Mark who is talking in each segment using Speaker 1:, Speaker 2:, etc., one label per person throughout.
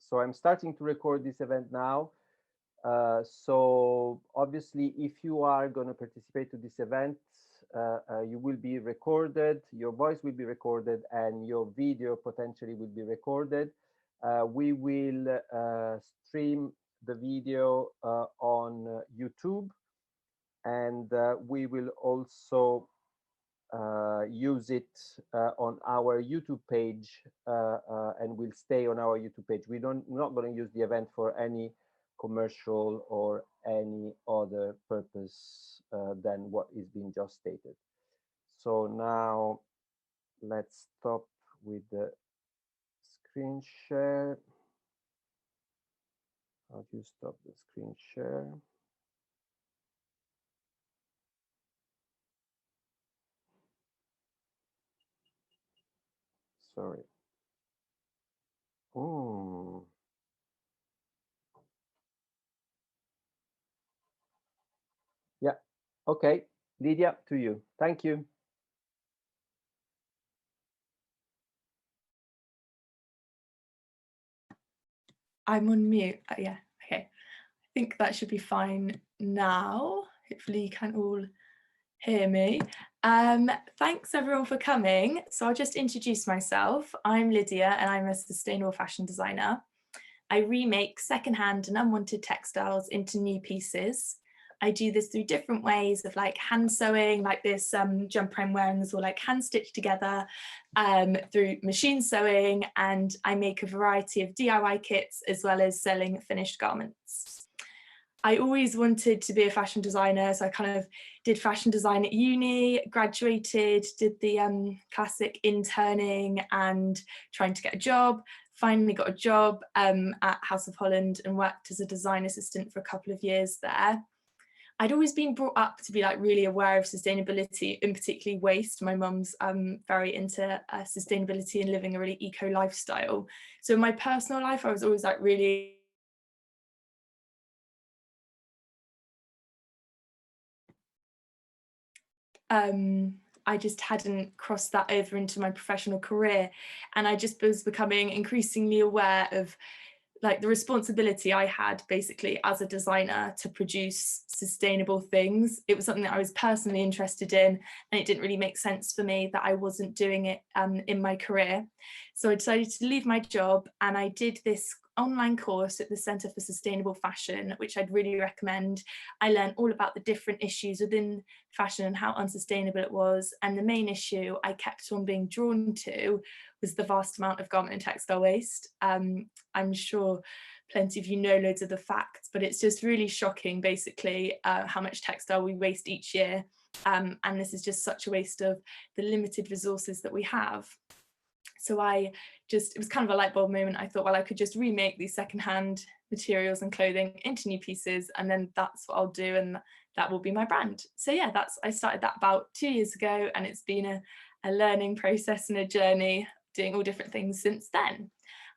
Speaker 1: So I'm starting to record this event now. So obviously, if you are going to participate to this event, you will be recorded, your voice will be recorded, and your video potentially will be recorded. We will stream the video on YouTube, and we will also use it on our YouTube page, and will stay on our YouTube page. We're not going to use the event for any commercial or any other purpose than what is being just stated. So now let's stop with the screen share. How do you stop the screen share? Sorry. Oh. Yeah. Okay. Lydia, to you. Thank you.
Speaker 2: I'm on mute. Yeah. Okay. I think that should be fine now. Hopefully you can all hear me. Thanks everyone for coming. So I'll just introduce myself. I'm Lydia and I'm a sustainable fashion designer. I remake secondhand and unwanted textiles into new pieces. I do this through different ways of like hand sewing, like this jumper I'm wearing is all like hand stitched together, through machine sewing, and I make a variety of DIY kits as well as selling finished garments. I always wanted to be a fashion designer, so I kind of did fashion design at uni, graduated, did the classic interning and trying to get a job, finally got a job at House of Holland and worked as a design assistant for a couple of years there. I'd always been brought up to be like really aware of sustainability, and particularly waste. My mum's very into sustainability and living a really eco lifestyle. So in my personal life, I was always like really I just hadn't crossed that over into my professional career, and I just was becoming increasingly aware of like the responsibility I had basically as a designer to produce sustainable things. It was something that I was personally interested in, and it didn't really make sense for me that I wasn't doing it in my career. So I decided to leave my job, and I did this online course at the Centre for Sustainable Fashion, which I'd really recommend. I learned all about the different issues within fashion and how unsustainable it was. And the main issue I kept on being drawn to was the vast amount of garment and textile waste. I'm sure plenty of you know loads of the facts, but it's just really shocking basically how much textile we waste each year. And this is just such a waste of the limited resources that we have. So it was kind of a light bulb moment. I thought, well, I could just remake these secondhand materials and clothing into new pieces, and then that's what I'll do, and that will be my brand. So yeah, I started that about 2 years ago, and it's been a learning process and a journey, doing all different things since then.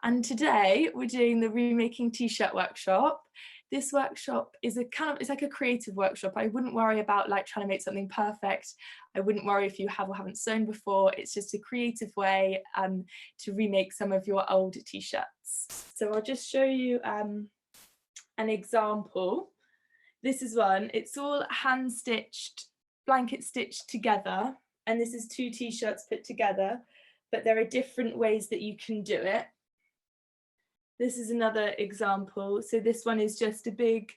Speaker 2: And today we're doing the Remaking t-shirt workshop. This workshop is it's like a creative workshop. I wouldn't worry about like trying to make something perfect. I wouldn't worry if you have or haven't sewn before. It's just a creative way to remake some of your old t-shirts. So I'll just show you an example. This is one. It's all hand stitched, blanket stitched together. And this is 2 t-shirts put together, but there are different ways that you can do it. This is another example. So this one is just a big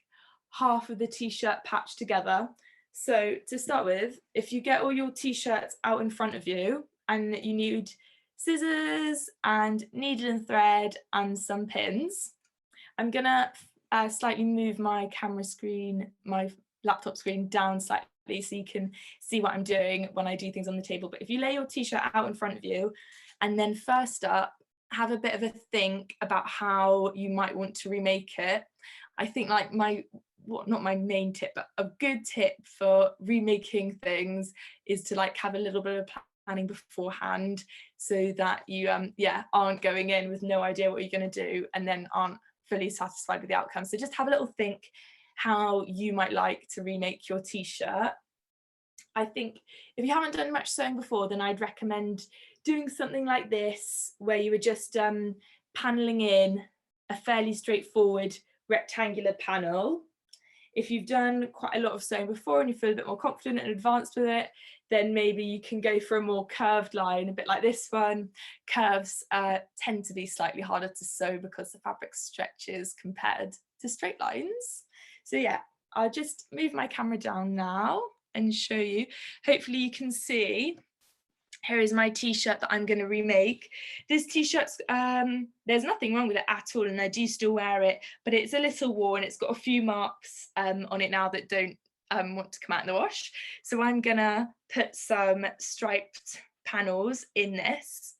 Speaker 2: half of the t-shirt patched together. So to start with, if you get all your t-shirts out in front of you, and you need scissors and needle and thread and some pins, I'm gonna slightly move my camera screen, my laptop screen down slightly so you can see what I'm doing when I do things on the table. But if you lay your t-shirt out in front of you, and then first up, have a bit of a think about how you might want to remake it. I think like not my main tip, but a good tip for remaking things is to like have a little bit of planning beforehand, so that you aren't going in with no idea what you're going to do and then aren't fully satisfied with the outcome. So just have a little think how you might like to remake your t-shirt. I think if you haven't done much sewing before, then I'd recommend doing something like this, where you were just paneling in a fairly straightforward rectangular panel. If you've done quite a lot of sewing before and you feel a bit more confident and advanced with it, then maybe you can go for a more curved line, a bit like this one. Curves tend to be slightly harder to sew because the fabric stretches compared to straight lines. So yeah, I'll just move my camera down now and show you. Hopefully you can see. Here is my t-shirt that I'm going to remake. This t-shirt's, there's nothing wrong with it at all, and I do still wear it, but it's a little worn. It's got a few marks on it now that don't want to come out in the wash. So I'm going to put some striped panels in this.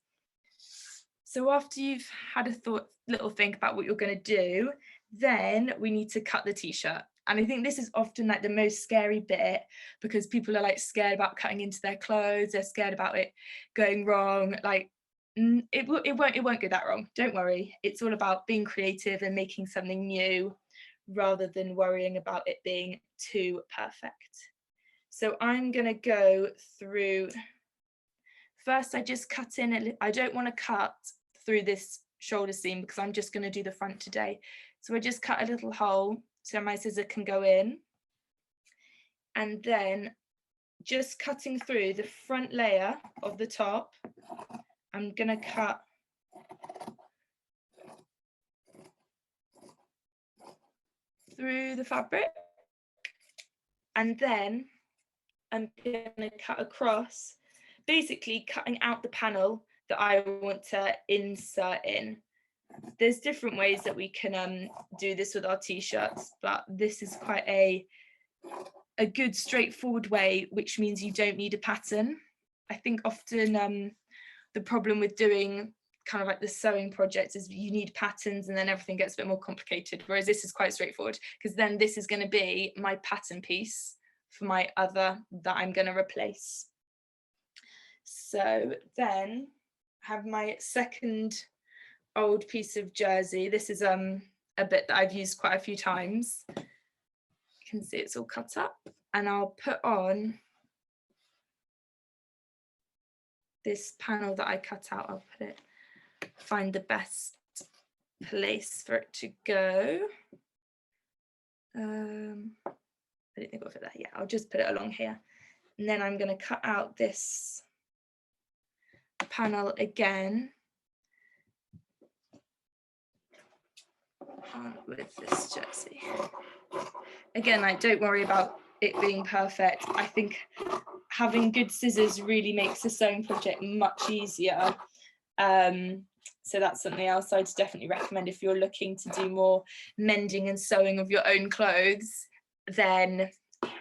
Speaker 2: So after you've had a little think about what you're going to do, then we need to cut the t-shirt. And I think this is often like the most scary bit, because people are like scared about cutting into their clothes. They're scared about it going wrong. Like it won't go that wrong. Don't worry. It's all about being creative and making something new rather than worrying about it being too perfect. So I'm going to go through. First, I just cut in. I don't want to cut through this shoulder seam because I'm just going to do the front today. So I just cut a little hole so my scissor can go in, and then just cutting through the front layer of the top, I'm going to cut through the fabric, and then I'm going to cut across, basically cutting out the panel that I want to insert in. There's different ways that we can do this with our t-shirts, but this is quite a good straightforward way, which means you don't need a pattern. I think often the problem with doing kind of like the sewing projects is you need patterns and then everything gets a bit more complicated, whereas this is quite straightforward, because then this is going to be my pattern piece for my other that I'm going to replace. So then I have my second old piece of jersey. This is a bit that I've used quite a few times. You can see it's all cut up, and I'll put on this panel that I cut out. I'll put it, find the best place for it to go. I don't think I'll fit that. Yeah, I'll just put it along here, and then I'm going to cut out this panel again with this jersey. Again, like, don't worry about it being perfect. I think having good scissors really makes a sewing project much easier. So that's something else I'd definitely recommend if you're looking to do more mending and sewing of your own clothes. Then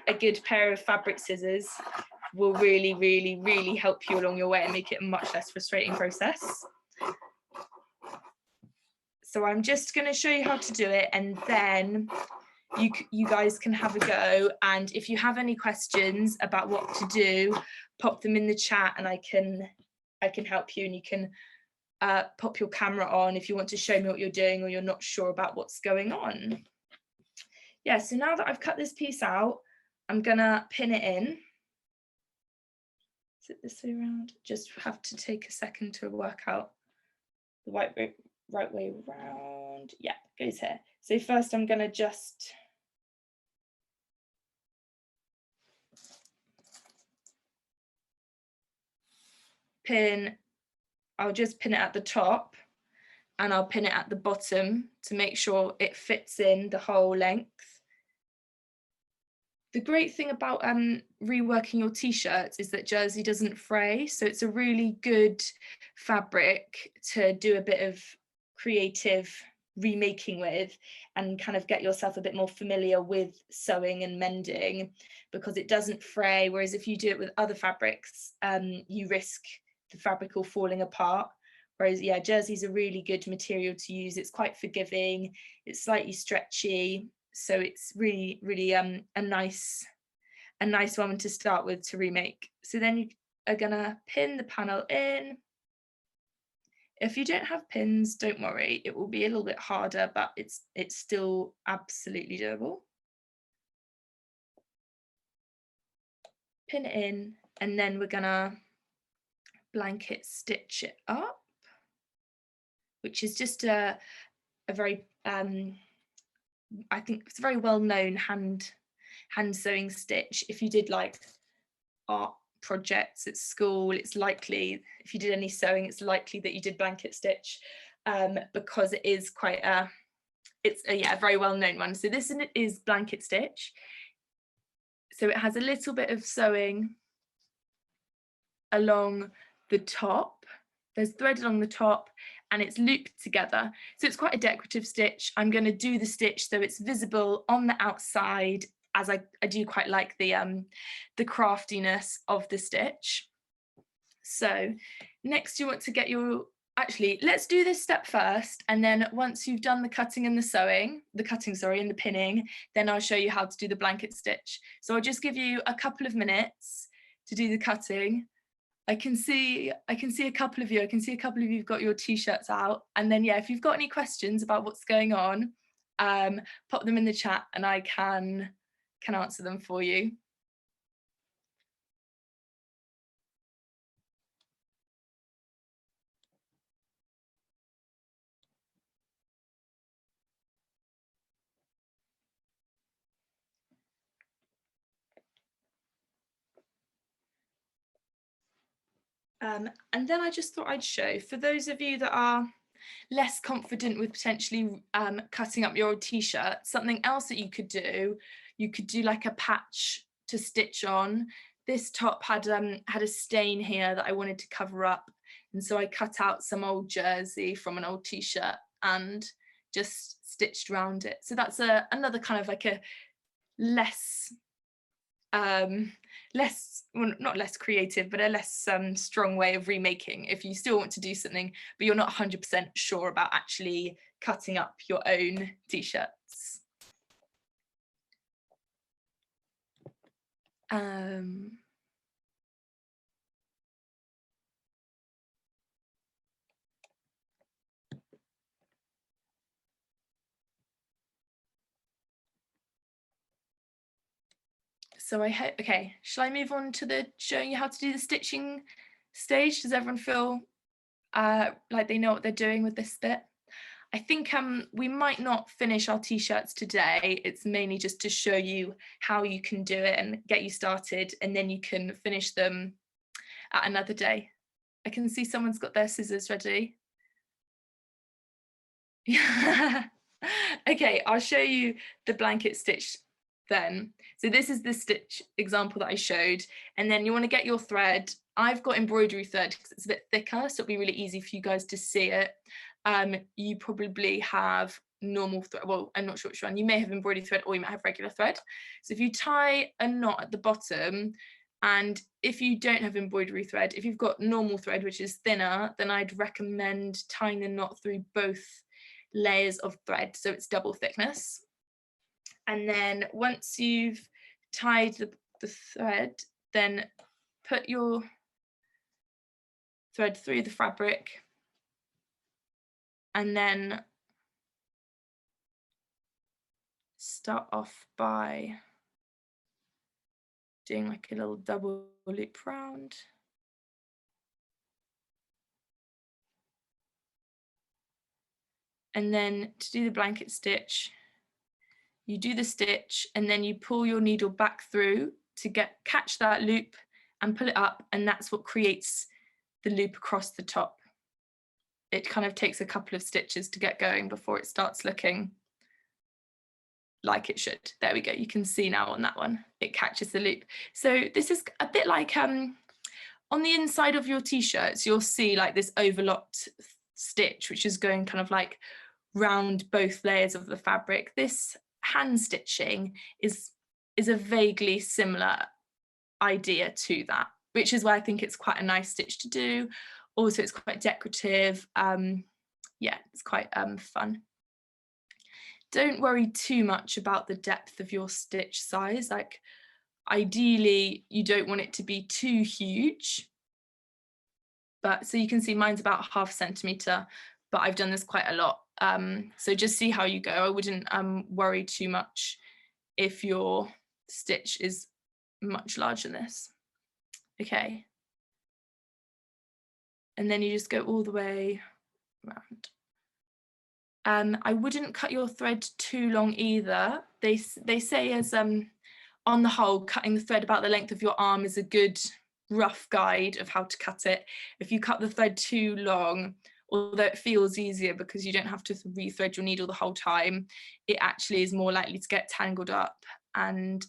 Speaker 2: a good pair of fabric scissors will really, really, really help you along your way and make it a much less frustrating process. So I'm just going to show you how to do it, and then you guys can have a go. And if you have any questions about what to do, pop them in the chat, and I can help you. And you can pop your camera on if you want to show me what you're doing or you're not sure about what's going on. Yeah, so now that I've cut this piece out, I'm gonna pin it in. Is it this way around? Just have to take a second to work out the right way around. Yeah, it goes here. So first I'm gonna just pin, I'll just pin it at the top, and I'll pin it at the bottom to make sure it fits in the whole length. The great thing about reworking your t-shirts is that jersey doesn't fray, so it's a really good fabric to do a bit of creative remaking with and kind of get yourself a bit more familiar with sewing and mending, because it doesn't fray, whereas if you do it with other fabrics, you risk the fabric all falling apart. Whereas, yeah, jersey's a really good material to use. It's quite forgiving, it's slightly stretchy, so it's really, really a nice one to start with to remake. So then you are gonna pin the panel in. If you don't have pins, don't worry, it will be a little bit harder, but it's still absolutely doable. Pin it in, and then we're gonna blanket stitch it up, which is just a very, I think it's a very well-known hand sewing stitch. If you did like art projects at school, it's likely, if you did any sewing, it's likely that you did blanket stitch, because it is quite a, it's a, yeah, a very well-known one. So this is blanket stitch. So it has a little bit of sewing along the top. There's thread along the top and it's looped together. So it's quite a decorative stitch. I'm going to do the stitch so it's visible on the outside, as I do quite like the craftiness of the stitch. So next you want to get your, actually, let's do this step first. And then once you've done the cutting and the sewing, and the pinning, then I'll show you how to do the blanket stitch. So I'll just give you a couple of minutes to do the cutting. I can see a couple of you. I can see a couple of you've got your t-shirts out. And then, yeah, if you've got any questions about what's going on, pop them in the chat and I can answer them for you. And then I just thought I'd show, for those of you that are less confident with potentially cutting up your old t-shirt, something else that you could do like a patch to stitch on. This top had a stain here that I wanted to cover up, and so I cut out some old jersey from an old t-shirt and just stitched around it. So that's another kind of like a less well, not less creative, but a less strong way of remaking if you still want to do something but you're not 100% sure about actually cutting up your own t-shirts. So okay, shall I move on to the showing you how to do the stitching stage? Does everyone feel like they know what they're doing with this bit? I think we might not finish our t-shirts today. It's mainly just to show you how you can do it and get you started, and then you can finish them at another day. I can see someone's got their scissors ready. Okay, I'll show you the blanket stitch then. So this is the stitch example that I showed, and then you want to get your thread. I've got embroidery thread because it's a bit thicker, so it'll be really easy for you guys to see it. You probably have normal thread. Well, I'm not sure which one. You may have embroidery thread or you might have regular thread. So if you tie a knot at the bottom, and if you don't have embroidery thread, if you've got normal thread, which is thinner, then I'd recommend tying the knot through both layers of thread, so it's double thickness. And then once you've tied the thread, then put your thread through the fabric, and then start off by doing like a little double loop round. And then to do the blanket stitch, you do the stitch and then you pull your needle back through to catch that loop and pull it up, and that's what creates the loop across the top. It kind of takes a couple of stitches to get going before it starts looking like it should. There we go. You can see now on that one, it catches the loop. So this is a bit like on the inside of your t-shirts, you'll see like this overlocked stitch, which is going kind of like round both layers of the fabric. This hand stitching is a vaguely similar idea to that, which is why I think it's quite a nice stitch to do. Also, it's quite decorative. Yeah, it's quite fun. Don't worry too much about the depth of your stitch size. Like, ideally, you don't want it to be too huge. But so you can see mine's about ½ centimetre, but I've done this quite a lot. So just see how you go. I wouldn't worry too much if your stitch is much larger than this. Okay. And then you just go all the way around. I wouldn't cut your thread too long either. They say as on the whole, cutting the thread about the length of your arm is a good rough guide of how to cut it. If you cut the thread too long, although it feels easier because you don't have to rethread your needle the whole time, it actually is more likely to get tangled up. And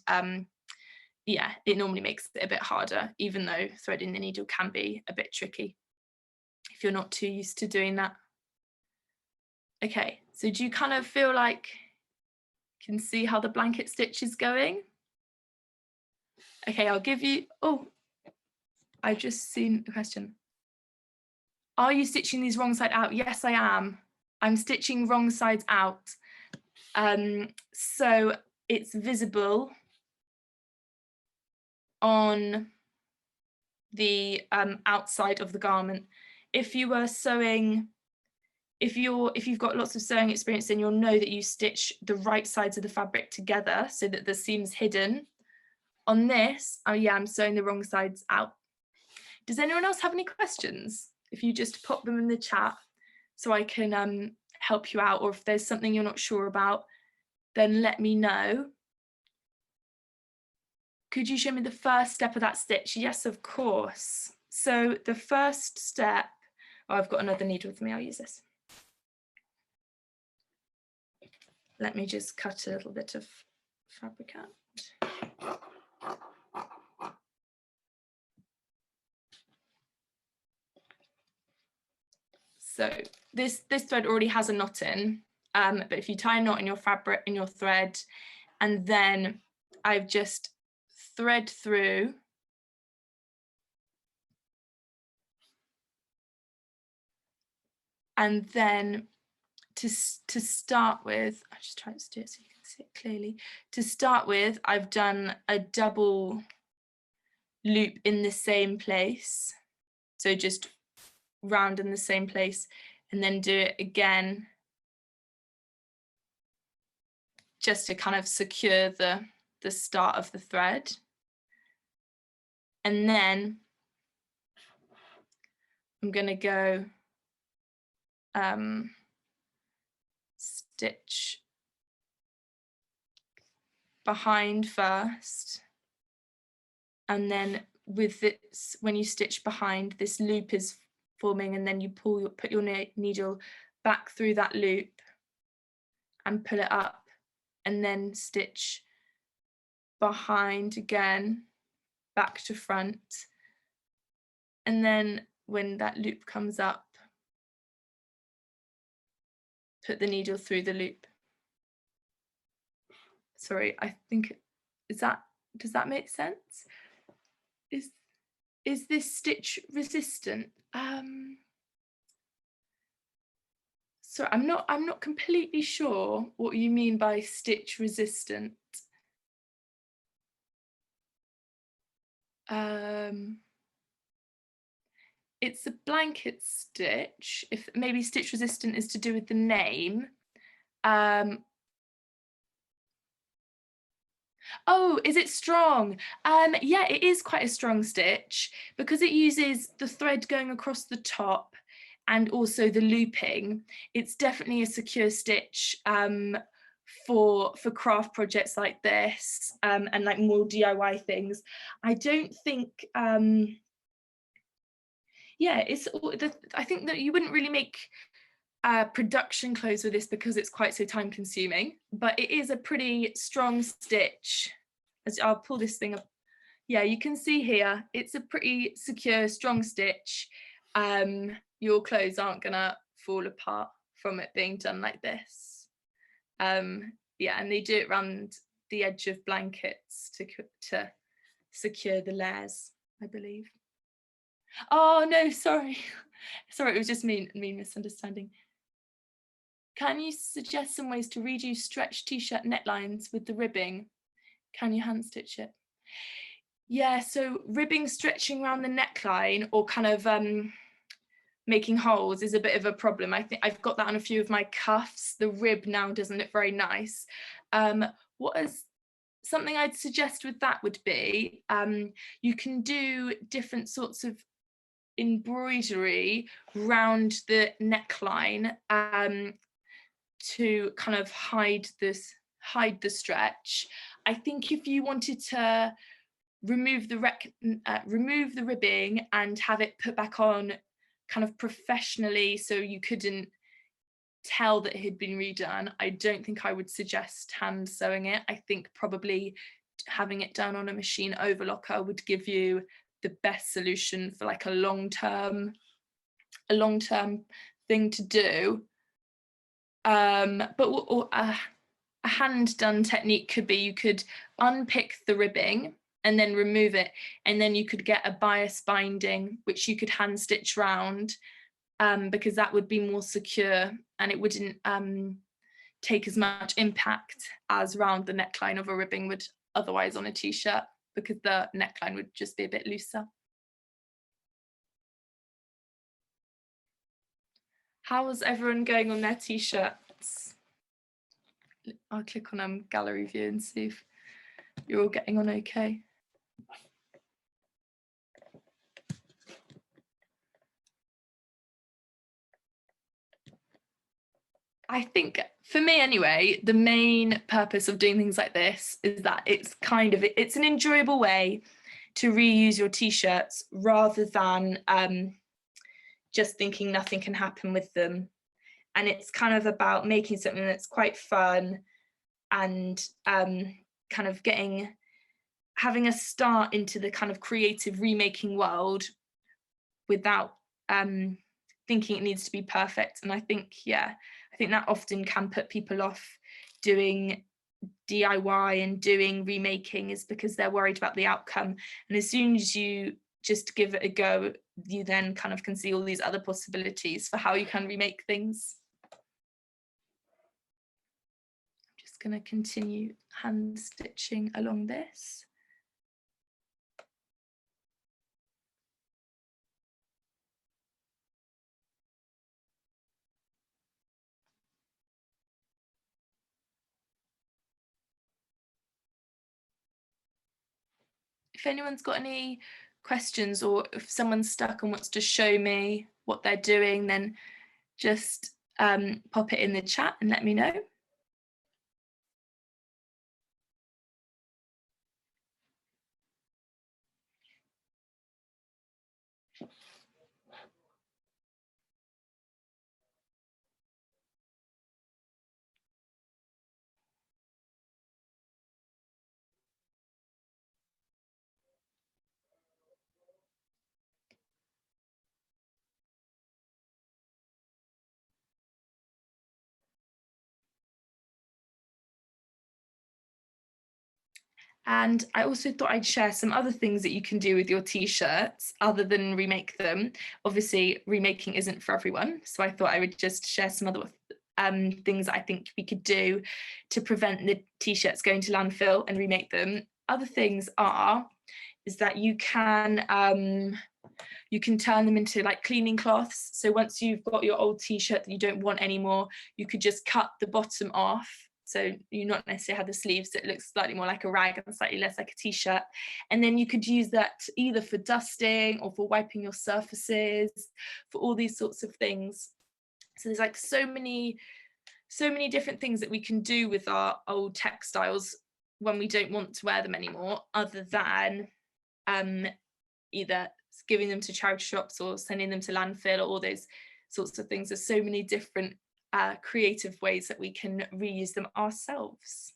Speaker 2: yeah, it normally makes it a bit harder, even though threading the needle can be a bit tricky if you're not too used to doing that. Okay, so do you kind of feel like you can see how the blanket stitch is going? Okay, I'll give you, oh, I've just seen a question. Are you stitching these wrong side out? Yes, I am. I'm stitching wrong sides out. So it's visible on the outside of the garment. If you were sewing, if you've got lots of sewing experience, then you'll know that you stitch the right sides of the fabric together so that the seam's hidden. On this, oh yeah, I'm sewing the wrong sides out. Does anyone else have any questions? If you just pop them in the chat so I can help you out, or if there's something you're not sure about, then let me know. Could you show me the first step of that stitch? Yes, of course. So the first step, oh, I've got another needle with me, I'll use this. Let me just cut a little bit of fabric out. So this thread already has a knot in, but if you tie a knot in your fabric, in your thread, and then I've just thread through and then to start with, I'll just try to do it so you can see it clearly. To start with, I've done a double loop in the same place. So just round in the same place and then do it again just to kind of secure the start of the thread. And then I'm going to go stitch behind first, and then with this, when you stitch behind, this loop is forming, and then you put your needle back through that loop and pull it up, and then stitch behind again, back to front, and then when that loop comes up, put the needle through the loop. Sorry, I think, does that make sense? Is this stitch resistant? Sorry, I'm not completely sure what you mean by stitch resistant. It's a blanket stitch. If maybe stitch resistant is to do with the name. Oh, is it strong? Yeah, it is quite a strong stitch because it uses the thread going across the top and also the looping. It's definitely a secure stitch for craft projects like this and like more DIY things. I don't think, yeah, I think that you wouldn't really make production clothes with this because it's quite so time consuming, but it is a pretty strong stitch. As I'll pull this thing up. Yeah, you can see here, it's a pretty secure, strong stitch. Your clothes aren't gonna fall apart from it being done like this. Yeah, and they do it around the edge of blankets to secure the layers, I believe. Oh no, sorry. Sorry, it was just me misunderstanding. Can you suggest some ways to redo stretched t-shirt necklines with the ribbing? Can you hand stitch it? Yeah, so ribbing stretching around the neckline or kind of making holes is a bit of a problem. I think I've got that on a few of my cuffs. The rib now doesn't look very nice. Something I'd suggest with that would be, you can do different sorts of embroidery round the neckline. to kind of hide the stretch. I think if you wanted to remove the ribbing and have it put back on kind of professionally so you couldn't tell that it had been redone, I don't think I would suggest hand sewing it. I think probably having it done on a machine overlocker would give you the best solution for like a long-term thing to do. But a hand done technique could be, you could unpick the ribbing and then remove it, and then you could get a bias binding which you could hand stitch round, because that would be more secure and it wouldn't take as much impact as round the neckline of a ribbing would otherwise on a t-shirt, because the neckline would just be a bit looser. How's everyone going on their t-shirts? I'll click on gallery view and see if you're all getting on okay. I think for me anyway, the main purpose of doing things like this is that it's an enjoyable way to reuse your t-shirts rather than just thinking nothing can happen with them. And it's kind of about making something that's quite fun and kind of having a start into the kind of creative remaking world without thinking it needs to be perfect. And I think that often can put people off doing DIY and doing remaking, is because they're worried about the outcome. And as soon as you just give it a go, you then kind of can see all these other possibilities for how you can remake things. I'm just going to continue hand stitching along this. If anyone's got any questions, or if someone's stuck and wants to show me what they're doing, then just pop it in the chat and let me know. And I also thought I'd share some other things that you can do with your t-shirts other than remake them. Obviously, remaking isn't for everyone, so I thought I would just share some other things that I think we could do to prevent the t-shirts going to landfill and remake them. Other things is that you can turn them into like cleaning cloths. So once you've got your old t-shirt that you don't want anymore, you could just cut the bottom off. So you not necessarily have the sleeves, so it looks slightly more like a rag and slightly less like a t-shirt. And then you could use that either for dusting or for wiping your surfaces, for all these sorts of things. So there's like so many different things that we can do with our old textiles when we don't want to wear them anymore, other than either giving them to charity shops or sending them to landfill, or all those sorts of things. There's so many different creative ways that we can reuse them ourselves.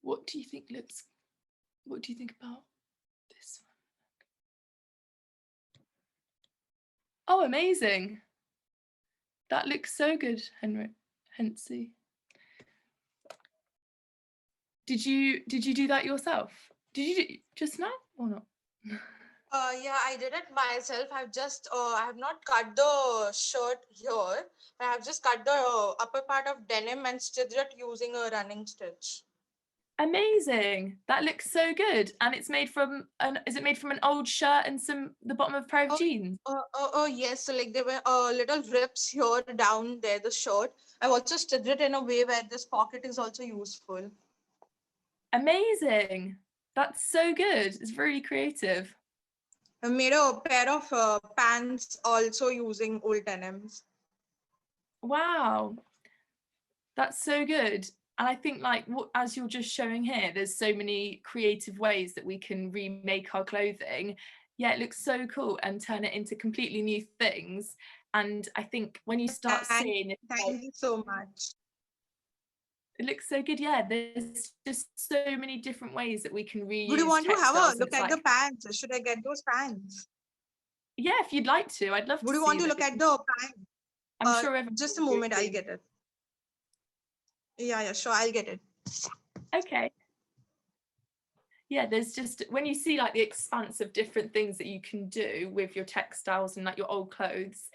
Speaker 2: What do you think about this one? Oh, amazing. That looks so good, Hensy. Did you do that yourself? Did you do just now or not?
Speaker 3: Yeah, I did it myself. I have not cut the shirt here. I have just cut the upper part of denim and stitched it using a running stitch.
Speaker 2: Amazing. That looks so good. And it's made from is it made from an old shirt and the bottom of a pair of jeans?
Speaker 3: Oh yes, so like there were little rips here down there, the shirt. I've also stitched it in a way where this pocket is also useful.
Speaker 2: Amazing. That's so good. It's really creative.
Speaker 3: I made a pair of pants also using old denims.
Speaker 2: Wow. That's so good. And I think, like, as you're just showing here, there's so many creative ways that we can remake our clothing. Yeah, it looks so cool, and turn it into completely new things. And I think when you start seeing it,
Speaker 3: Thank you so much.
Speaker 2: it looks so good. Yeah, there's just so many different ways that we can reuse.
Speaker 3: Would you want to have
Speaker 2: textiles,
Speaker 3: a look at the pants? Should I get those pants?
Speaker 2: Yeah, if you'd like to, I'd love to.
Speaker 3: Would you want to look at the pants?
Speaker 2: I'm sure.
Speaker 3: Just a moment, I'll get it. Yeah, sure, I'll get it. Okay.
Speaker 2: Yeah, there's just, when you see like the expanse of different things that you can do with your textiles and like your old clothes,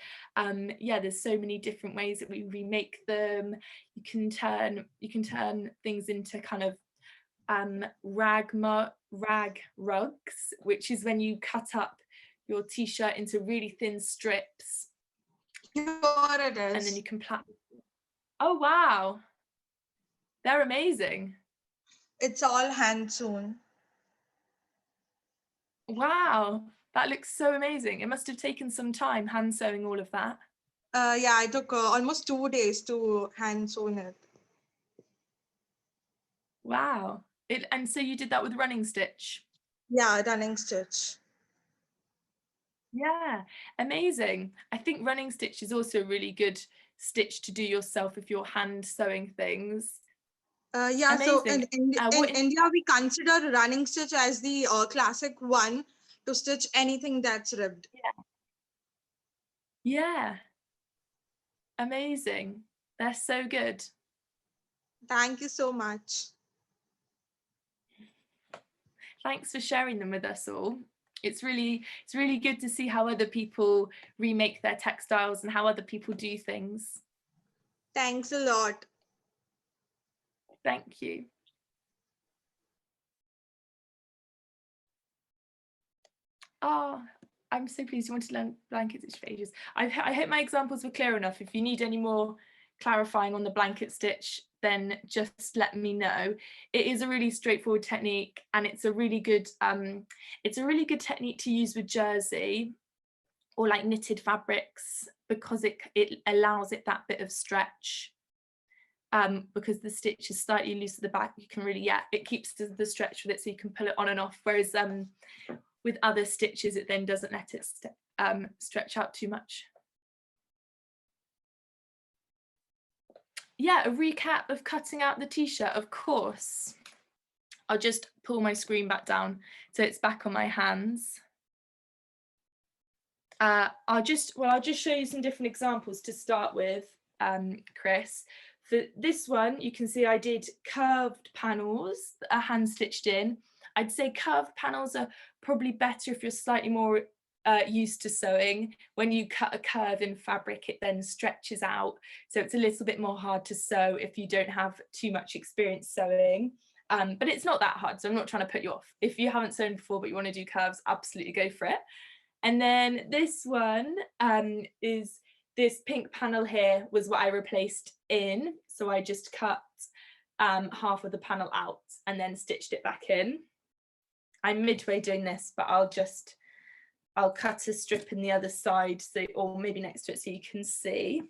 Speaker 2: yeah, there's so many different ways that we remake them. You can turn things into kind of rag rugs, which is when you cut up your t-shirt into really thin strips.
Speaker 3: Here it is.
Speaker 2: And then you can oh wow, they're amazing.
Speaker 3: It's all hand sewn.
Speaker 2: Wow, that looks so amazing. It must have taken some time hand sewing all of that.
Speaker 3: Yeah, I took almost 2 days to hand sew it.
Speaker 2: Wow. And so you did that with running stitch?
Speaker 3: Yeah, running stitch.
Speaker 2: Yeah, amazing. I think running stitch is also a really good stitch to do yourself if you're hand sewing things.
Speaker 3: Yeah, amazing. So in India, we consider running stitch as the classic one to stitch anything that's ribbed.
Speaker 2: Yeah. Amazing. They're so good.
Speaker 3: Thank you so much.
Speaker 2: Thanks for sharing them with us all. It's really good to see how other people remake their textiles and how other people do things.
Speaker 3: Thanks a lot.
Speaker 2: Thank you. Oh, I'm so pleased you want to learn blanket stitch for ages. I hope my examples were clear enough. If you need any more clarifying on the blanket stitch, then just let me know. It is a really straightforward technique, and it's a really good technique to use with jersey or like knitted fabrics, because it allows it that bit of stretch. Because the stitch is slightly loose at the back, you can really, it keeps the stretch with it, so you can pull it on and off. Whereas with other stitches, it then doesn't let it stretch out too much. Yeah, a recap of cutting out the t-shirt, of course. I'll just pull my screen back down so it's back on my hands. I'll just show you some different examples to start with, Chris. For this one, you can see I did curved panels that are hand stitched in. I'd say curved panels are probably better if you're slightly more used to sewing. When you cut a curve in fabric, it then stretches out, so it's a little bit more hard to sew if you don't have too much experience sewing. But it's not that hard, so I'm not trying to put you off. If you haven't sewn before but you want to do curves, absolutely go for it. And then this one is this pink panel here was what I replaced in. So I just cut half of the panel out and then stitched it back in. I'm midway doing this, but I'll cut a strip in the other side, so, or maybe next to it, so you can see.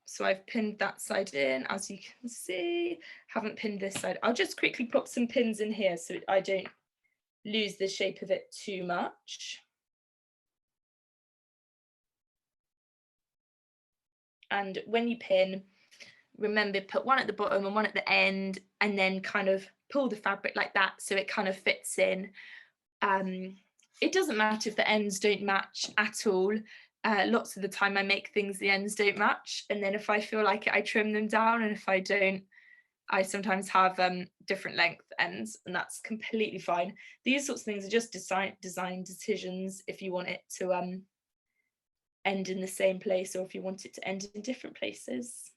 Speaker 2: So I've pinned that side in, as you can see. Haven't pinned this side. I'll just quickly pop some pins in here so I don't lose the shape of it too much. And when you pin, remember, put one at the bottom and one at the end, and then kind of pull the fabric like that so it kind of fits in. It doesn't matter if the ends don't match at all. Lots of the time I make things the ends don't match, and then if I feel like it, I trim them down, and if I don't, I sometimes have different length ends, and that's completely fine. These sorts of things are just design decisions if you want it to end in the same place or if you want it to end in different places.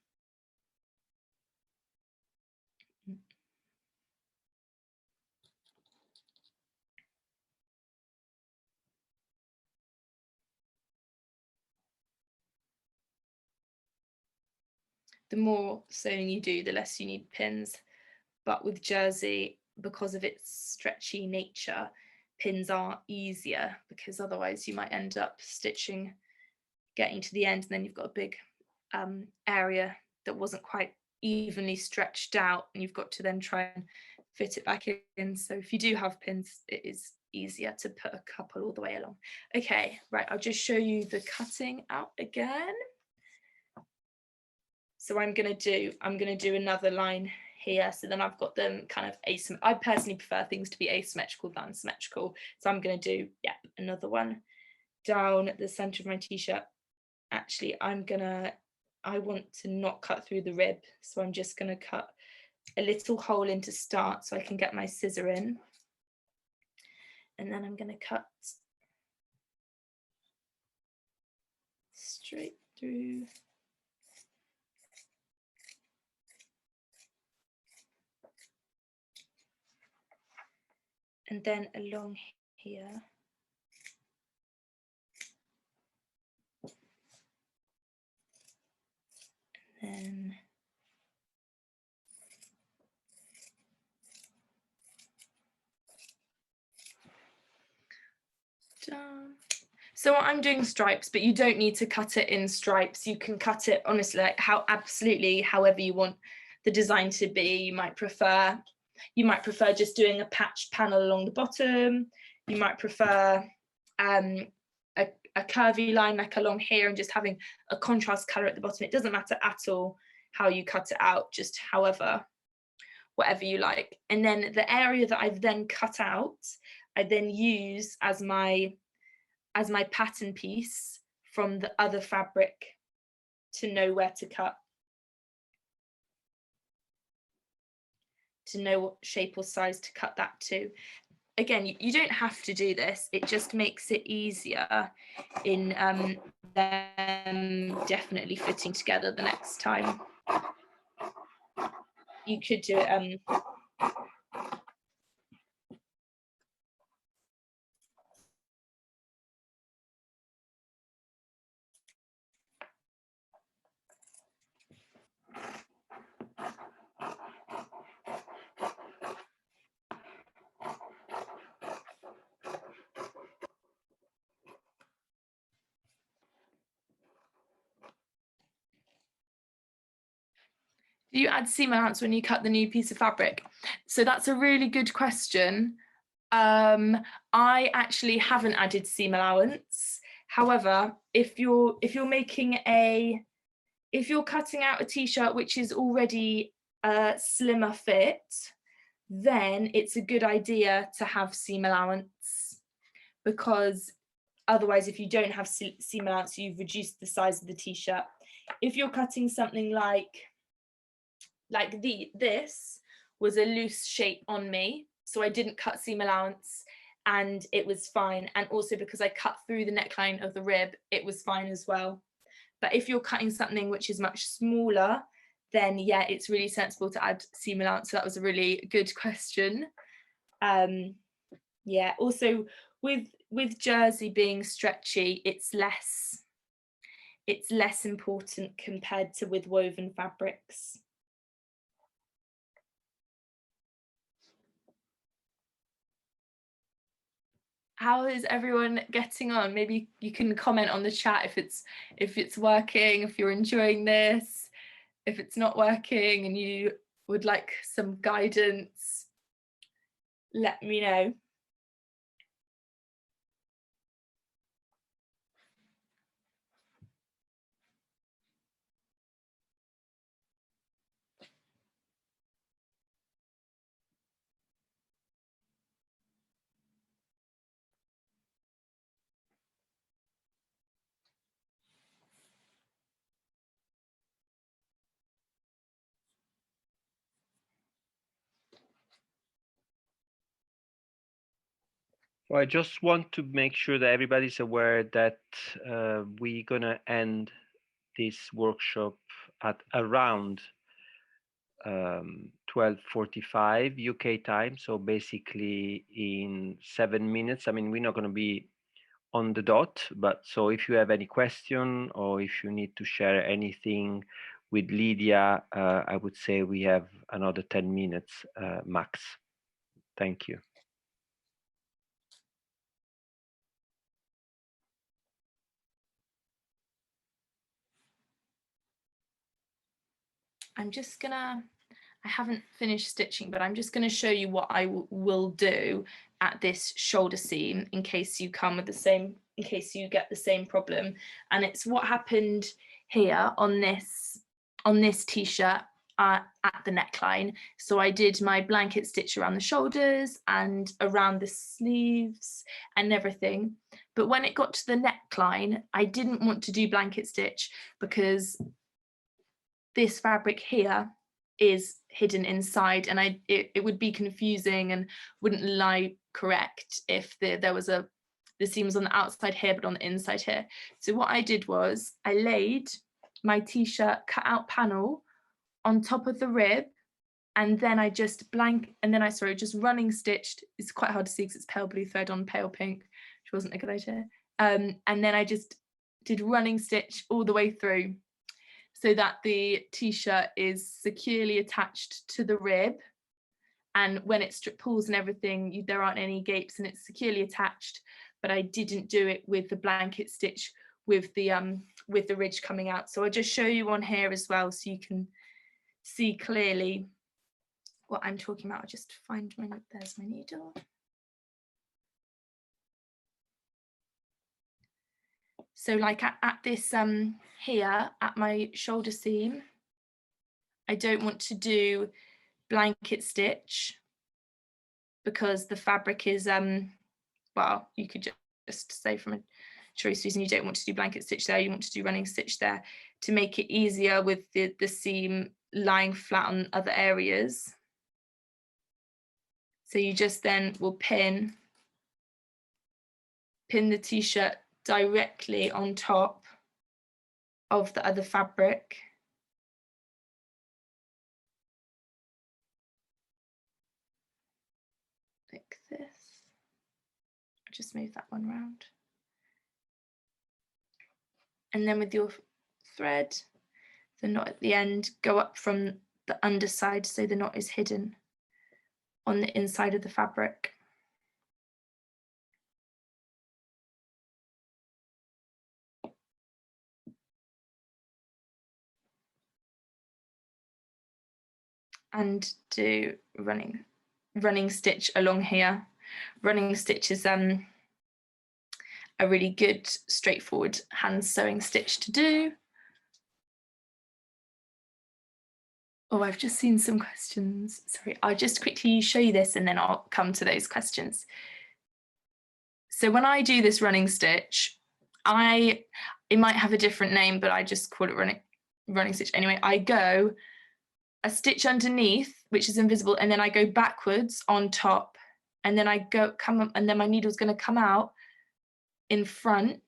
Speaker 2: The more sewing you do, the less you need pins. But with jersey, because of its stretchy nature, pins are easier, because otherwise you might end up stitching, getting to the end, and then you've got a big area that wasn't quite evenly stretched out, and you've got to then try and fit it back in. So if you do have pins, it is easier to put a couple all the way along. Okay, right, I'll just show you the cutting out again. So I'm going to do another line here. So then I've got them kind of asymmetrical. I personally prefer things to be asymmetrical than symmetrical. So I'm going to do, yeah, another one down the center of my t-shirt. Actually, I want to not cut through the rib. So I'm just going to cut a little hole in to start so I can get my scissor in. And then I'm going to cut straight through. And then along here. And then down. So I'm doing stripes, but you don't need to cut it in stripes. You can cut it honestly, like absolutely however you want the design to be. You might prefer just doing a patched panel along the bottom. You might prefer a curvy line like along here and just having a contrast color at the bottom. It doesn't matter at all how you cut it out, just whatever you like. And then the area that I've then cut out, I then use as my pattern piece from the other fabric to know where to cut, to know what shape or size to cut that to. Again, you don't have to do this, it just makes it easier in them definitely fitting together the next time. You could do it do you add seam allowance when you cut the new piece of fabric? So that's a really good question. I actually haven't added seam allowance. However, if you're cutting out a t-shirt which is already a slimmer fit, then it's a good idea to have seam allowance, because otherwise if you don't have seam allowance, you've reduced the size of the t-shirt. If you're cutting something like this was a loose shape on me, so I didn't cut seam allowance and it was fine. And also because I cut through the neckline of the rib, it was fine as well. But if you're cutting something which is much smaller, then yeah, it's really sensible to add seam allowance. So that was a really good question. Yeah, also with jersey being stretchy, it's less important compared to with woven fabrics. How is everyone getting on? Maybe you can comment on the chat if it's working, if you're enjoying this, if it's not working and you would like some guidance, let me know.
Speaker 1: Well, I just want to make sure that everybody's aware that we're gonna end this workshop at around 12:45 UK time. So basically in 7 minutes. I mean, we're not gonna be on the dot, but so if you have any question or if you need to share anything with Lydia, I would say we have another 10 minutes max. Thank you.
Speaker 2: I haven't finished stitching, but I'm just gonna show you what I will do at this shoulder seam in case you come with the same, in case you get the same problem. And it's what happened here on this t-shirt at the neckline. So I did my blanket stitch around the shoulders and around the sleeves and everything. But when it got to the neckline, I didn't want to do blanket stitch because this fabric here is hidden inside, and it would be confusing and wouldn't lie correct if there was the seam was on the outside here but on the inside here. So what I did was I laid my t-shirt cut out panel on top of the rib, and then I just just running stitched. It's quite hard to see because it's pale blue thread on pale pink, which wasn't a good idea. And then I just did running stitch all the way through, so that the t-shirt is securely attached to the rib, and when it pulls and everything, there aren't any gapes and it's securely attached. But I didn't do it with the blanket stitch with the ridge coming out. So I'll just show you on here as well so you can see clearly what I'm talking about. I'll just find there's my needle. So like at this here at my shoulder seam, I don't want to do blanket stitch because the fabric is well, you could just say from a choice reason you don't want to do blanket stitch there, you want to do running stitch there to make it easier with the seam lying flat on other areas. So you just then will pin the t-shirt directly on top of the other fabric. Like this. I'll just move that one round. And then with your thread, the knot at the end, go up from the underside so the knot is hidden on the inside of the fabric. And do running stitch along here. Running stitch is a really good straightforward hand sewing stitch to do. Oh, I've just seen some questions. Sorry, I'll just quickly show you this and then I'll come to those questions. So when I do this running stitch, it might have a different name, but I just call it running stitch anyway. I go a stitch underneath, which is invisible, and then I go backwards on top, and then I come up, and then my needle's going to come out in front.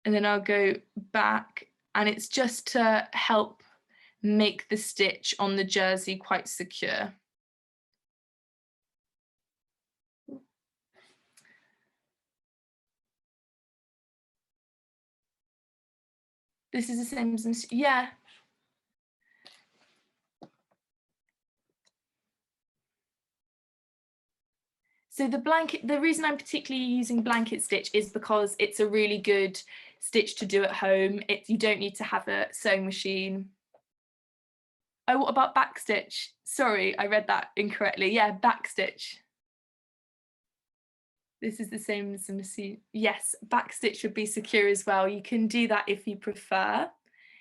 Speaker 2: And then I'll go back, and it's just to help make the stitch on the jersey quite secure. This is the same as, yeah. So the reason I'm particularly using blanket stitch is because it's a really good stitch to do at home. You don't need to have a sewing machine. Oh, what about backstitch? Sorry, I read that incorrectly. Yeah, backstitch. This is the same as the machine. Yes, backstitch would be secure as well. You can do that if you prefer.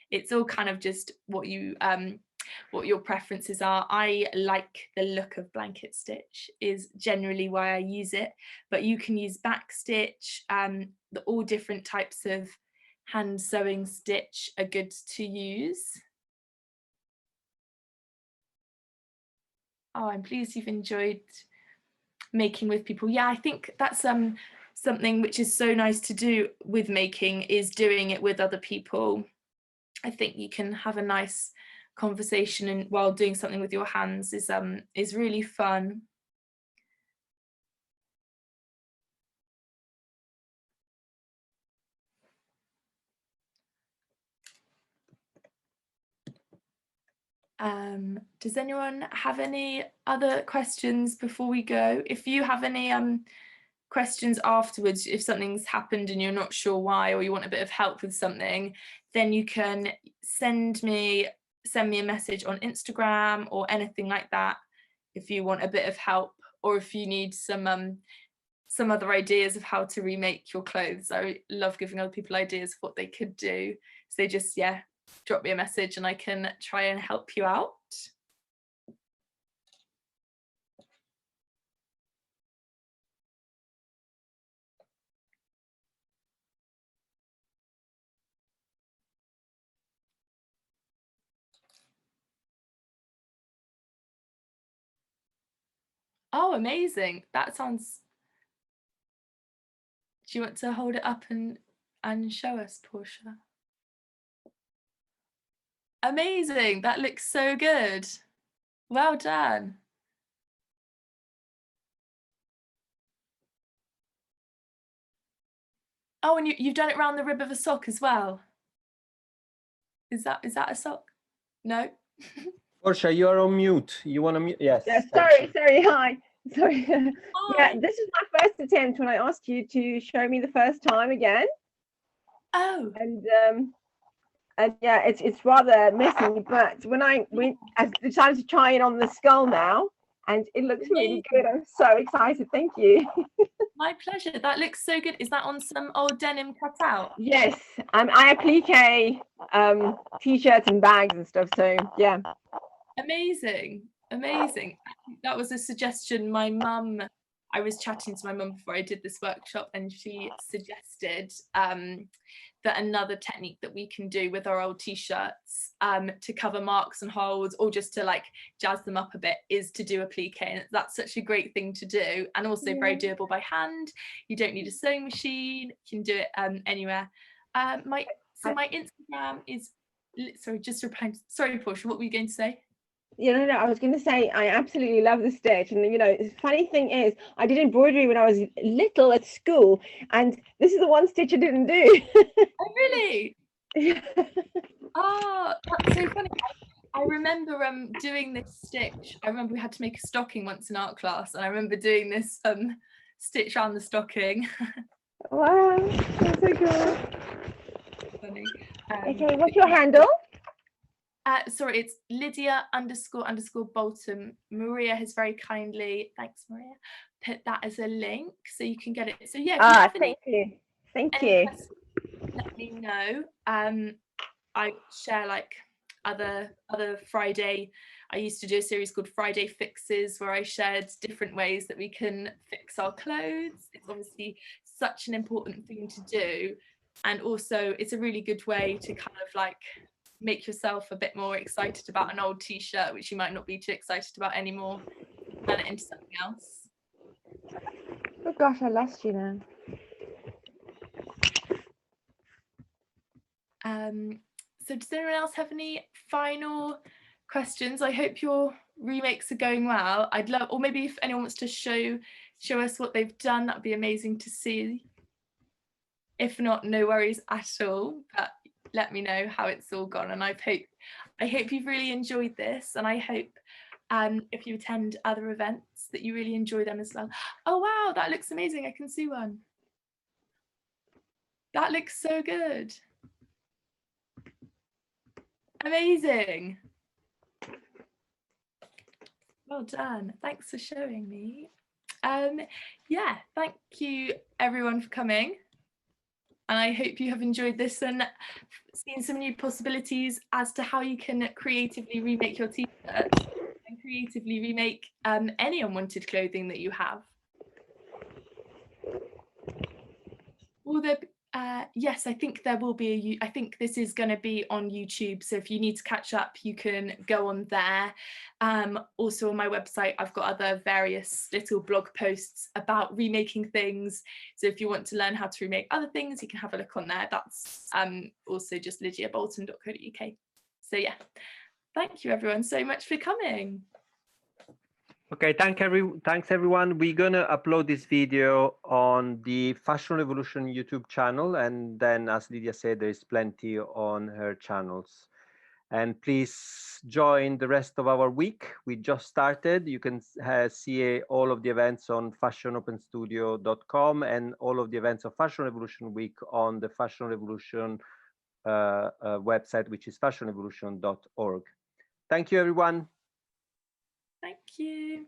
Speaker 2: It's all kind of just what your preferences are. I like the look of blanket stitch, is generally why I use it, but you can use backstitch. All different types of hand sewing stitch are good to use. Oh, I'm pleased you've enjoyed making with people. Yeah, I think that's something which is so nice to do with making, is doing it with other people. I think you can have a nice conversation and while doing something with your hands is really fun. Does anyone have any other questions before we go? If you have any questions afterwards, if something's happened and you're not sure why, or you want a bit of help with something, then you can send me a message on Instagram or anything like that if you want a bit of help, or if you need some other ideas of how to remake your clothes. I love giving other people ideas of what they could do. So just, yeah, drop me a message and I can try and help you out. Oh, amazing. That sounds... Do you want to hold it up and show us, Portia? Amazing. That looks so good. Well done. Oh, and you've done it around the rib of a sock as well. Is that a sock? No.
Speaker 1: Portia, you are on mute. You want to mute? Yes.
Speaker 4: Yeah, sorry. Hi. Sorry. Hi. Yeah, this is my first attempt when I asked you to show me the first time again.
Speaker 2: Oh.
Speaker 4: And yeah, it's rather messy, but when I decided to try it on the skull now, and it looks really good. I'm so excited. Thank you.
Speaker 2: My pleasure. That looks so good. Is that on some old denim cut out?
Speaker 4: Yes. I applique t-shirts and bags and stuff. So yeah.
Speaker 2: Amazing. Amazing. That was a suggestion my mum, I was chatting to my mum before I did this workshop, and she suggested that another technique that we can do with our old t-shirts to cover marks and holes, or just to like jazz them up a bit, is to do applique. And that's such a great thing to do, and also very doable by hand. You don't need a sewing machine. You can do it anywhere. My Instagram is, sorry, just replying. Sorry, Portia, what were you going to say?
Speaker 4: No, I was going to say I absolutely love the stitch, and the funny thing is I did embroidery when I was little at school, and this is the one stitch I didn't do.
Speaker 2: Oh really? Yeah. Oh, that's so funny. I remember doing this stitch. I remember we had to make a stocking once in art class, and I remember doing this stitch around the stocking.
Speaker 4: Wow, that's so cool.
Speaker 2: Funny.
Speaker 4: Okay, what's your handle?
Speaker 2: Sorry, it's Lydia _ Bolton. Maria has very kindly, thanks Maria, put that as a link so you can get it. So yeah,
Speaker 4: thank you. Thank you.
Speaker 2: Let me know. I share like other Friday. I used to do a series called Friday Fixes, where I shared different ways that we can fix our clothes. It's obviously such an important thing to do, and also it's a really good way to kind of like make yourself a bit more excited about an old t-shirt, which you might not be too excited about anymore, turn it into something else.
Speaker 4: Oh gosh, I lost you now.
Speaker 2: So does anyone else have any final questions? I hope your remakes are going well. I'd love, or maybe if anyone wants to show us what they've done, that'd be amazing to see. If not, no worries at all, but let me know how it's all gone. And I hope you've really enjoyed this, and I hope if you attend other events that you really enjoy them as well. Oh wow, that looks amazing. I can see one. That looks so good. Amazing. Well done. Thanks for showing me. Yeah, thank you everyone for coming. And I hope you have enjoyed this and seen some new possibilities as to how you can creatively remake your t-shirts and creatively remake any unwanted clothing that you have. Will there be Yes, I think there will be I think this is going to be on YouTube, so if you need to catch up, you can go on there. Also on my website, I've got other various little blog posts about remaking things, so if you want to learn how to remake other things, you can have a look on there. That's also just lydiabolton.co.uk. So yeah, thank you everyone so much for coming.
Speaker 1: Okay, thanks everyone. We're gonna upload this video on the Fashion Revolution YouTube channel, and then, as Lydia said, there is plenty on her channels. And please join the rest of our week. We just started. You can see all of the events on fashionopenstudio.com and all of the events of Fashion Revolution Week on the Fashion Revolution website, which is fashionrevolution.org. Thank you, everyone.
Speaker 2: Thank you.